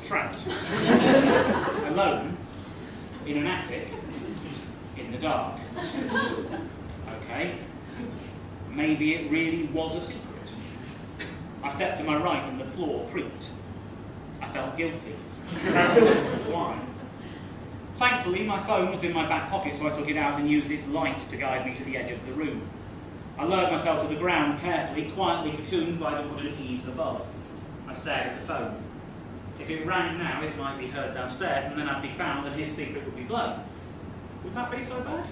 trapped, alone, in an attic, in the dark. Okay, maybe it really was a secret. I stepped to my right and the floor creaked. I felt guilty. Why? Thankfully, my phone was in my back pocket, so I took it out and used its light to guide me to the edge of the room. I lowered myself to the ground carefully, quietly cocooned by the wooden eaves above. I stared at the phone. If it rang now, it might be heard downstairs, and then I'd be found and his secret would be blown. Would that be so bad?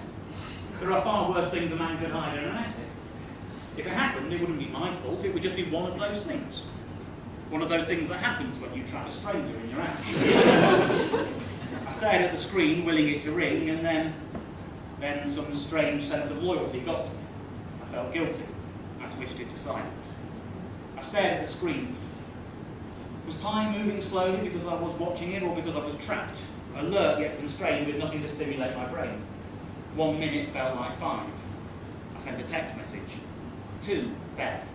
There are far worse things a man could hide in an attic. If it happened, it wouldn't be my fault, it would just be one of those things. One of those things that happens when you trap a stranger in your attic. I stared at the screen, willing it to ring, and then some strange sense of loyalty got to me. I felt guilty. I switched it to silent. I stared at the screen. Was time moving slowly because I was watching it, or because I was trapped, alert yet constrained with nothing to stimulate my brain? 1 minute felt like 5. I sent a text message. 2, Beth.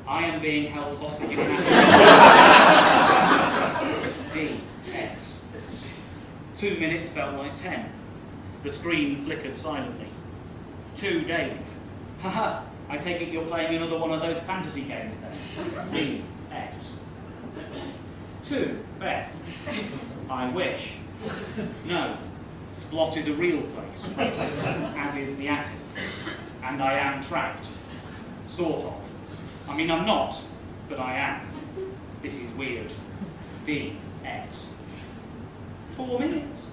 I am being held hostage. D, X. 2 minutes felt like 10. The screen flickered silently. 2, Dave. Haha, I take it you're playing another one of those fantasy games then. D, X. 2, Beth. I wish. No, Splott is a real place, as is the attic. And I am trapped. Sort of. I mean, I'm not, but I am. This is weird. D, X. 4 minutes.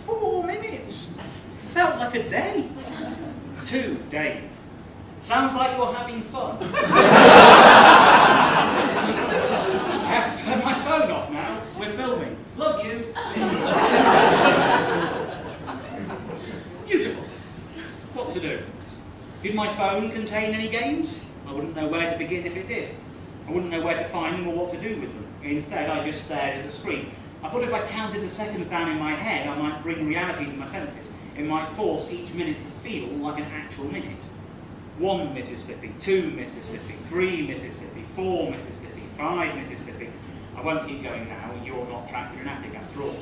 4 minutes. Felt like a day. 2, Dave. Sounds like you're having fun. I have to turn my phone off now. We're filming. Love you. Beautiful. What to do? Did my phone contain any games? I wouldn't know where to begin if it did. I wouldn't know where to find them or what to do with them. Instead, I just stared at the screen. I thought if I counted the seconds down in my head, I might bring reality to my senses. It might force each minute to feel like an actual minute. 1 Mississippi, 2 Mississippi, 3 Mississippi, 4 Mississippi, 5 Mississippi. I won't keep going now, you're not trapped in an attic after all.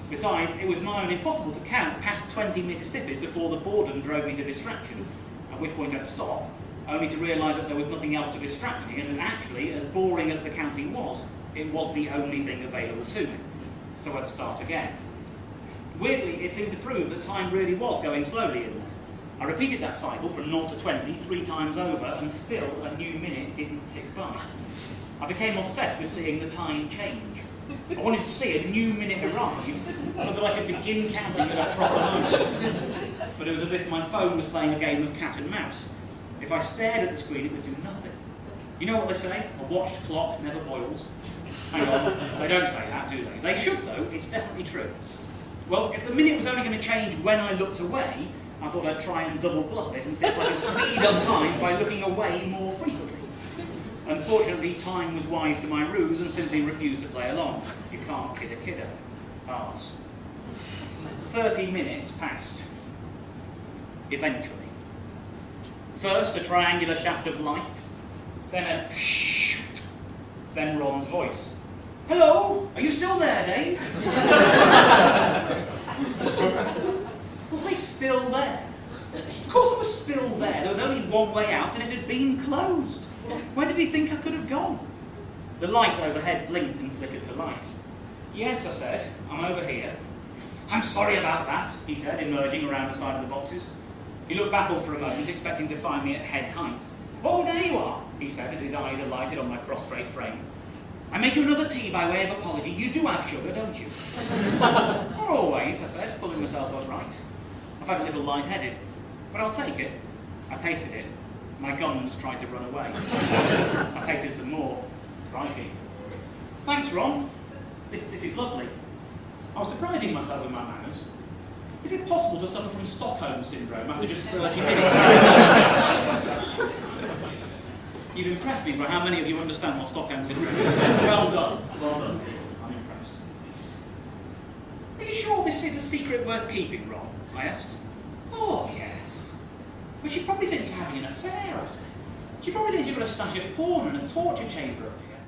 Besides, it was nigh on impossible to count past 20 Mississippis before the boredom drove me to distraction, at which point I'd stop, only to realise that there was nothing else to distract me, and that actually, as boring as the counting was, it was the only thing available to me. So I'd start again. Weirdly, it seemed to prove that time really was going slowly in there. I repeated that cycle from 0 to 20 3 times over, and still a new minute didn't tick by. I became obsessed with seeing the time change. I wanted to see a new minute arrive so that I could begin counting at a proper moment. But it was as if my phone was playing a game of cat and mouse. If I stared at the screen, it would do nothing. You know what they say? A watched clock never boils. Hang on, they don't say that, do they? They should, though. It's definitely true. Well, if the minute was only going to change when I looked away, I thought I'd try and double bluff it and see if I could speed up time by looking away more frequently. Unfortunately, time was wise to my ruse and simply refused to play along. You can't kid a kiddo. Arse. 30 minutes passed. Eventually. First, a triangular shaft of light, then a shoot, then Ron's voice. Hello? Are you still there, Dave? Was I still there? Of course I was still there. There was only one way out and it had been closed. Where did he think I could have gone? The light overhead blinked and flickered to life. Yes, I said, I'm over here. I'm sorry about that, he said, emerging around the side of the boxes. He looked baffled for a moment, expecting to find me at head height. Oh, there you are, he said, as his eyes alighted on my prostrate frame. I made you another tea by way of apology. You do have sugar, don't you? Not always, I said, pulling myself upright. I felt a little light-headed, but I'll take it. I tasted it. My gums tried to run away. I tasted some more. Crikey. Thanks, Ron. This is lovely. I was surprising myself with my manners. Is it possible to suffer from Stockholm Syndrome after just 30 minutes? You've impressed me by how many of you understand what Stockholm Syndrome is. Well done. Well done. I'm impressed. Are you sure this is a secret worth keeping, Ron? I asked. Oh, yes. But she probably thinks you're having an affair, I said. She probably thinks you've got a stash of porn and a torture chamber up here.